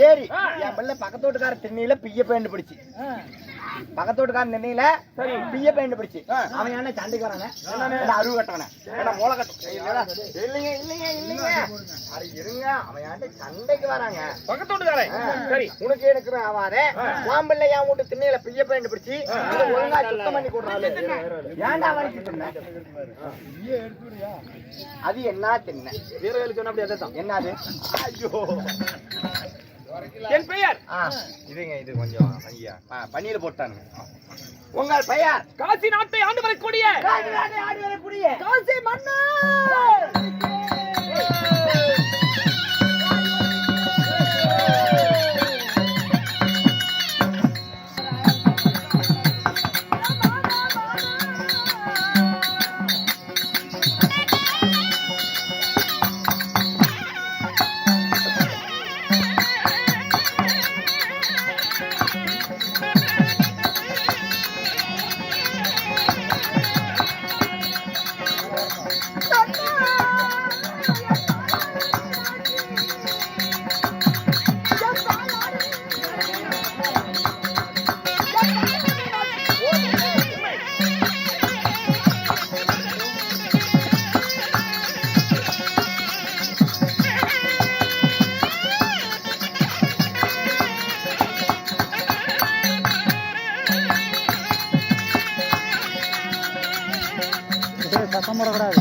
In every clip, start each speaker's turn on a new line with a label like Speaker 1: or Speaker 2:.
Speaker 1: ஏறி என் பிள்ளை பக்கத்தோட்டுக்கார திண்ணியில பிய்ய பேண்டு பிடிச்சு பக்கத்தோட்டுக்கார திண்ணியில பிய்ய பேண்டு பிடிச்சு அவன் என்ன சண்டைக்கு வரானே அருவு கட்டவன மூளை கட்ட இல்லைங்க இல்லைங்க இல்லைங்க அது இருங்க அவன் ஏன்ட்ட சண்டைக்கு வராங்க பக்கத்தோட்டுக்காரன் சரி உனக்கு எனக்கு ஆவாதே உன் பிள்ளை என் வீட்டு திண்ணியில பிய்ய பேண்டு பிடிச்சு ஒழுங்கா சுத்தம் பண்ணி கொடுறாரு ஏன்டா வலிக்கிட்டு இருந்தேன் அது என்ன தின்ன வீரவேலு சொன்ன அப்படி அதான் என்னது ஐயோ என் பெயர் இதுங்க இது கொஞ்சம் ஐயா பன்னீர் போட்டானுங்க உங்கள் பெயர் காசி நாட்டை ஆண்டு வரக்கூடிய காசி மன்னர் சத்தம் போடக்கூடாது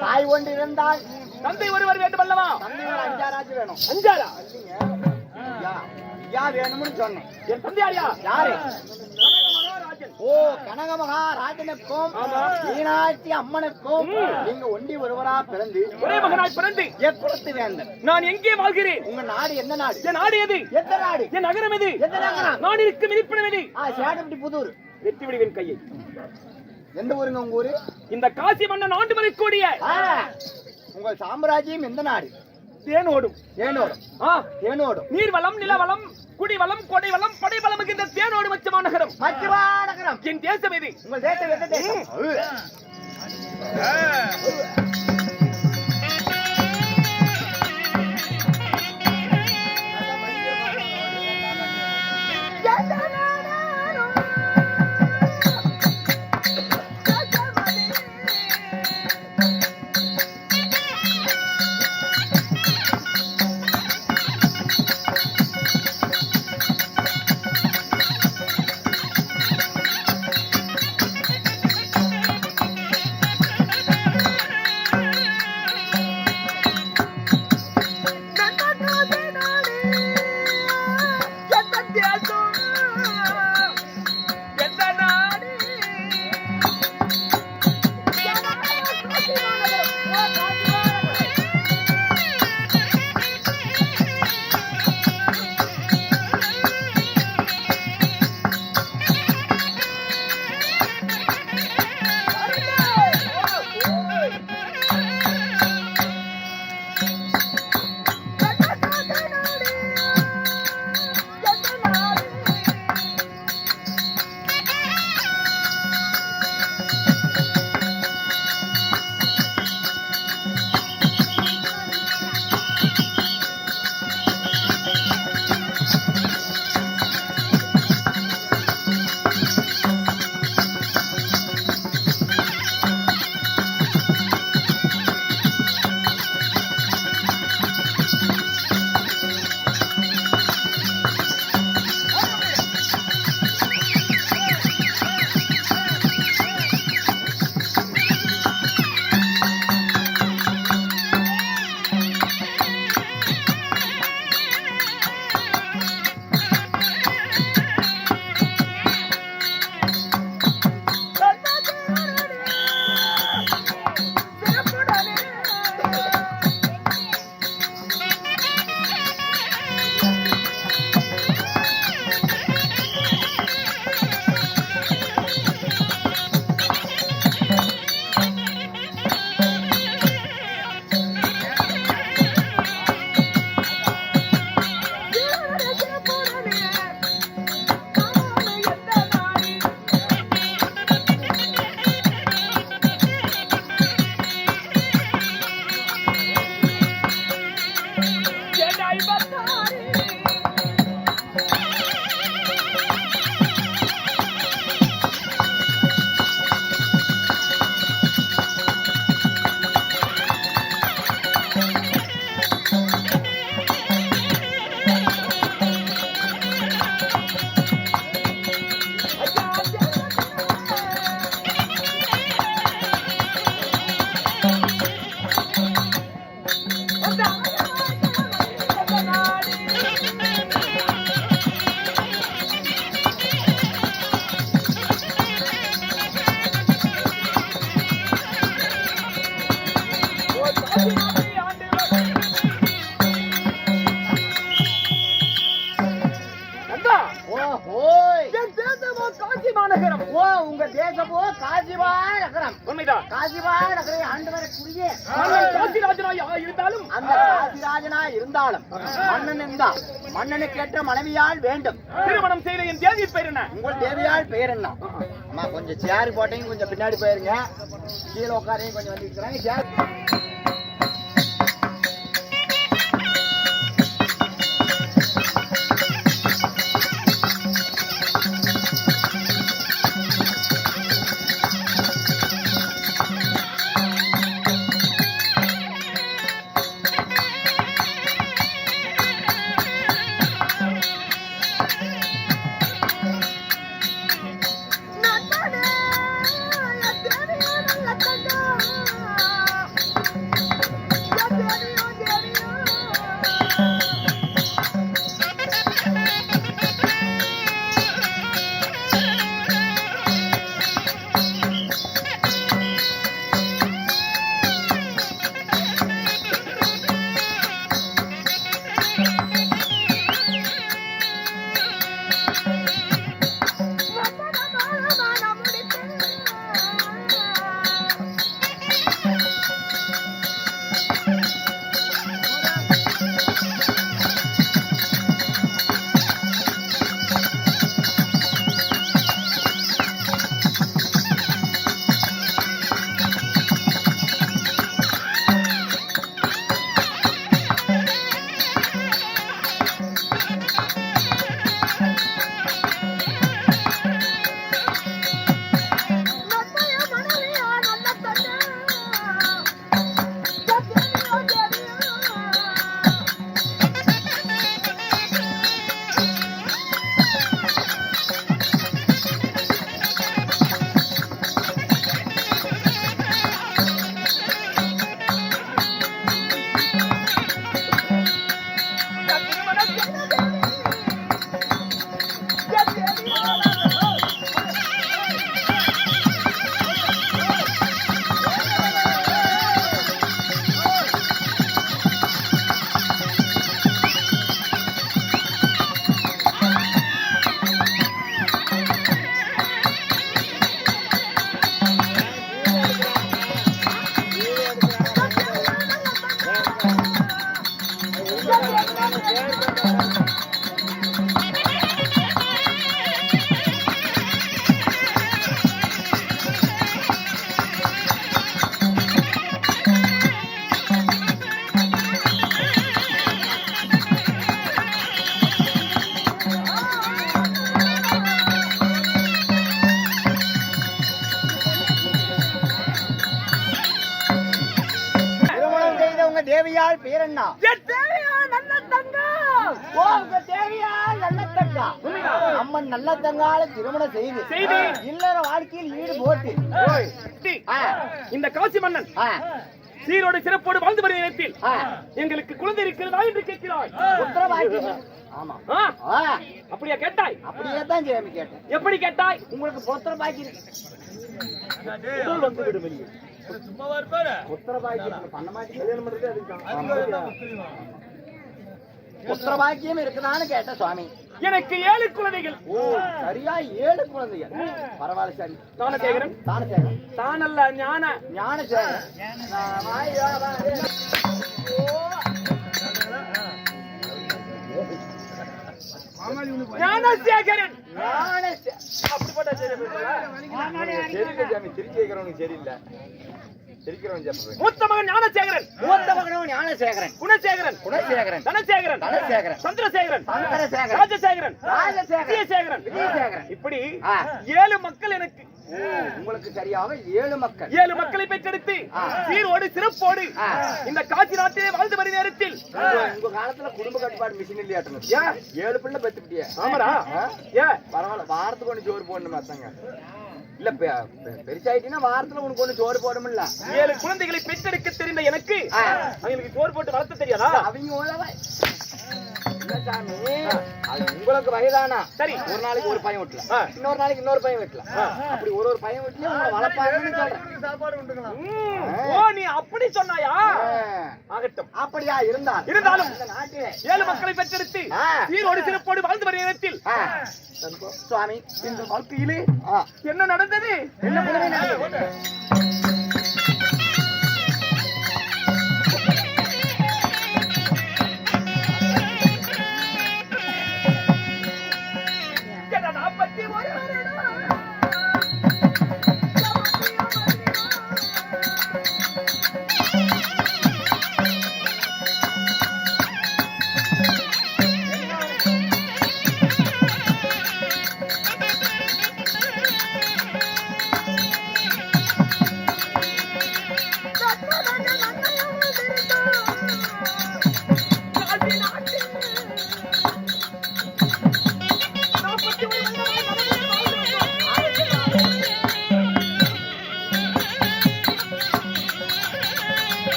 Speaker 1: தாய் ஒன்று இருந்தால் தந்தை ஒருவர் வேண்டும் அல்லவா? தந்தை ஒரு 5 ஆராச்சு வேணும். 5 ஆரா? ஐயா வேணும்னு சொன்னேன். என் தந்தையாரியா யாரு? ஓ கனக மகாராஜனுக்கும் மீனாட்சி அம்மனுக்கும் நீங்க ஒண்டி ஒருவரா பிறந்து ஒரே மகனாய் பிறந்து என் குலத்து வேந்தன். நான் எங்கே வாழ்கிறேன்? உங்க நாடு என்ன நாடு? என் நாடு எது? எந்த நாடு? என் நகரம் எது? எந்த நகரம்? நான் இருக்கும் இருப்பிடம் எது? சேடம்பட்டி புதூர். வெற்றி விடுவேன் கையை. எந்த ஊருங்க உங்க ஊரு? இந்த காசி மன்னன் ஆண்டு வரக்கூடிய உங்க சாம்ராஜ்யம் எந்த நாடு? தேனோடும். தேனோடும். தேனோடும். நீர்வளம், நிலவளம், குடிவளம், கொடைவளம், படைவளம் இந்த தேனோடு மச்சமா நகரம். மச்சமா நகரம். என் தேசம் எது? உங்கள் தேசம் எந்த தேசம்?
Speaker 2: உண்மைதான்.
Speaker 1: காசிபா நகரை ஆண்டு வரக்கூடிய
Speaker 2: காசிராஜனாய் இருந்தாலும்
Speaker 1: அந்த காசிராஜனாய் இருந்தாலும் மன்னன் இருந்தால் மன்னனுக்கேற்ற மனைவியால் வேண்டும்.
Speaker 2: திருமணம் செய்த என் தேவி பெயர் என்ன?
Speaker 1: உங்கள் தேவியால் பெயர் என்ன? அம்மா கொஞ்சம் சேர் போட்டீங்க, கொஞ்சம் பின்னாடி போயிருங்க. கீழே உட்காரையும் கொஞ்சம் வந்துருக்கிறாங்க சேர். தேவியால் பேர் என்ன? அம்மன் நல்ல தங்கால திருமணம் செய்து இல்லற வாழ்க்கையில் ஈடுபோட்டு
Speaker 2: இந்த காசி மன்னன் சீரோடு சிறப்போடு வாழ்ந்து வரும் நேரத்தில் எங்களுக்கு குழந்தை இருக்கிறதா என்று கேட்கிறாய்.
Speaker 1: ஆமா
Speaker 2: அப்படியா கேட்டாய்?
Speaker 1: அப்படியே தான் ஜெயமி கேட்டேன்.
Speaker 2: எப்படி கேட்டாய்?
Speaker 1: உங்களுக்கு புத்திர பாக்கி இருக்கு.
Speaker 2: வந்து விடு வெளியே.
Speaker 1: புத்திர பாக்கி பண்ண புத்திர பாக்கியம் இருக்குதான்னு கேட்ட சுவாமி.
Speaker 2: எனக்கு 7 குழந்தைகள்.
Speaker 1: ஓ சரியா 7 குழந்தைகள். பரவாயில்ல சரி.
Speaker 2: தானசேகரன் தானல்ல ஞானசேகரன். ஞானசேகரன் அப்படிப்பட்ட
Speaker 1: சரியில்லை.
Speaker 2: மூத்த மகன் ஞானசேகரன்,
Speaker 1: மூத்த மகனும் ஞானசேகரன்,
Speaker 2: குணசேகரன்,
Speaker 1: தனசேகரன்,
Speaker 2: சந்திரசேகரன்,
Speaker 1: சங்கரசேகரன்,
Speaker 2: ராஜசேகரன்,
Speaker 1: விஜயசேகரன்.
Speaker 2: இப்படி 7 மக்கள் எனக்கு.
Speaker 1: உங்களுக்கு சரியாக 7 மக்கள்.
Speaker 2: 7 மக்களை பெற்றெடுத்து சீரோடு சிறப்போடு இந்த காட்சி நாட்டிலே வாழ்ந்து வரும் நேரத்தில்
Speaker 1: உங்க காலத்துல குடும்ப கட்டுப்பாடு மிஷின் இல்லையாட்டணும். 7 பிள்ளை பெத்துக்கிட்டியா?
Speaker 2: ஆமாடா.
Speaker 1: பரவாயில்ல, வாரத்துக்கு ஒண்ணு சோறு போடணும் மாத்தாங்க. இல்ல பெருசாயிட்டீங்கன்னா வாரத்துல உனக்கு ஒண்ணு சோறு போடணும்ல.
Speaker 2: 7 குழந்தைகளை பெற்றெடுக்க தெரிந்த எனக்கு அவங்களுக்கு சோறு போட்டு வளர்த்த தெரியாதா?
Speaker 1: அவங்க அது உங்களுக்கு வயதானா
Speaker 2: சரி,
Speaker 1: ஒரு நாளைக்கு ஒரு பையன் விட்டல, இன்னொரு நாளைக்கு இன்னொரு பையன் விட்டல, அப்படி ஒரு பையன் விட்டு வளர்ப்பாங்கன்னு சொல்றேன்.
Speaker 2: ஓ நீ அப்படி சொன்னாயா? ஆகட்டும்.
Speaker 1: அப்படியா இருந்தாலும் இந்த நாட்டிலே
Speaker 2: 7 மக்களை பெற்றெடுத்து சீரோடு சிறப்போடு வாழ்ந்து வரும் நேரத்தில்
Speaker 1: சுவாமி இந்த வாழ்க்கையிலே
Speaker 2: என்ன நடந்தது?
Speaker 1: என்ன நடந்தது?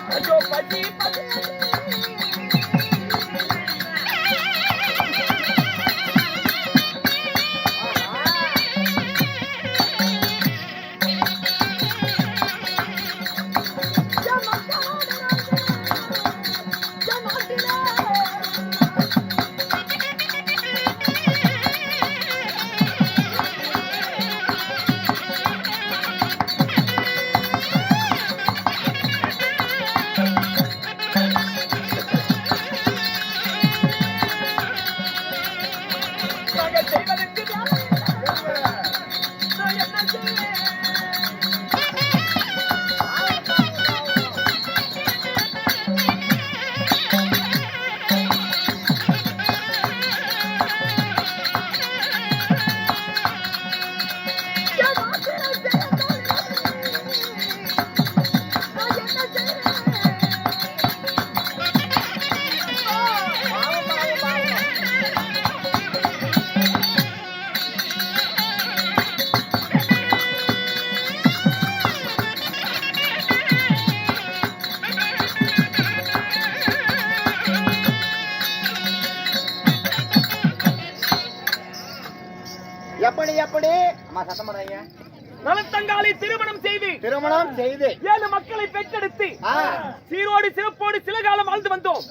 Speaker 2: ஐயோ பசி பசி நாங்கள் செய்வதற்கு நான் என்ன செய்வேன்?
Speaker 1: எப்படி எப்படி அம்மா சத்தம் பண்றீங்க
Speaker 2: நலத்தங்காலை திருமணம் செய்து
Speaker 1: திருமணம் செய்து
Speaker 2: 7 மக்களை பெற்றெடுத்து
Speaker 1: ஆ,
Speaker 2: சீரோடு சிறப்போடு சில காலம் வாழ்ந்து வந்தோம்.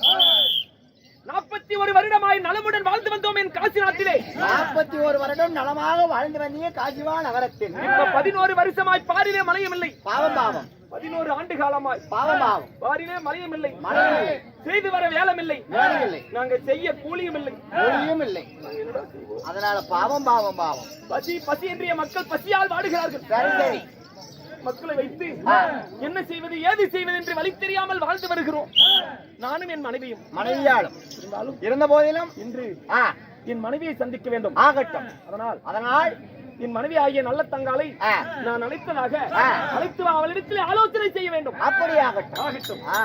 Speaker 2: 41 வருடமாய் நலமுடன் வாழ்ந்து வந்தோம் என் காசி நாட்டிலே.
Speaker 1: 41 வருடம் நலமாக வாழ்ந்து வந்தீங்க காசிவா நகரத்தில்.
Speaker 2: இப்ப 11 வருஷமாய் பாரிலே மழையும் இல்லை.
Speaker 1: பாவம் பாவம்
Speaker 2: 11 ஆண்டு காலமாய்
Speaker 1: பாவம் பாவம்
Speaker 2: பாரிலே மழையும் இல்லை.
Speaker 1: மழையும் இல்லை.
Speaker 2: செய்து வர வேலம் இல்லை.
Speaker 1: வேலை இல்லை.
Speaker 2: நாங்க செய்ய கூலியும் இல்லை.
Speaker 1: ஒளியும் இல்லை. அதனால பாவம் பாவம் பாவம்.
Speaker 2: பசி பசி என்று மக்கள் பசியால் வாடுகிறார்கள்.
Speaker 1: சரி சரி.
Speaker 2: மக்களை வைத்து
Speaker 1: ஆ.
Speaker 2: என்ன செய்வது ஏது செய்வது என்று வழி தெரியாமல் வாழ்ந்து வருகிறோம். நானும் என் மனைவியும்
Speaker 1: மனைவியாலும்
Speaker 2: இருந்தாலும்
Speaker 1: இருந்த போதிலும்
Speaker 2: இன்று
Speaker 1: ஆ,
Speaker 2: என் மனைவியை சந்திக்க வேண்டும்.
Speaker 1: ஆகட்டும். அதனால்
Speaker 2: என் மனைவி ஆகிய நல்ல தங்காலை
Speaker 1: ஆ,
Speaker 2: நான் அழைத்ததாக
Speaker 1: ஆ.
Speaker 2: அழைத்து அவளிடத்தில் ஆலோசனை செய்ய வேண்டும்.
Speaker 1: அப்படி ஆகட்டும்.
Speaker 2: ஆகட்டும்.
Speaker 1: ஆ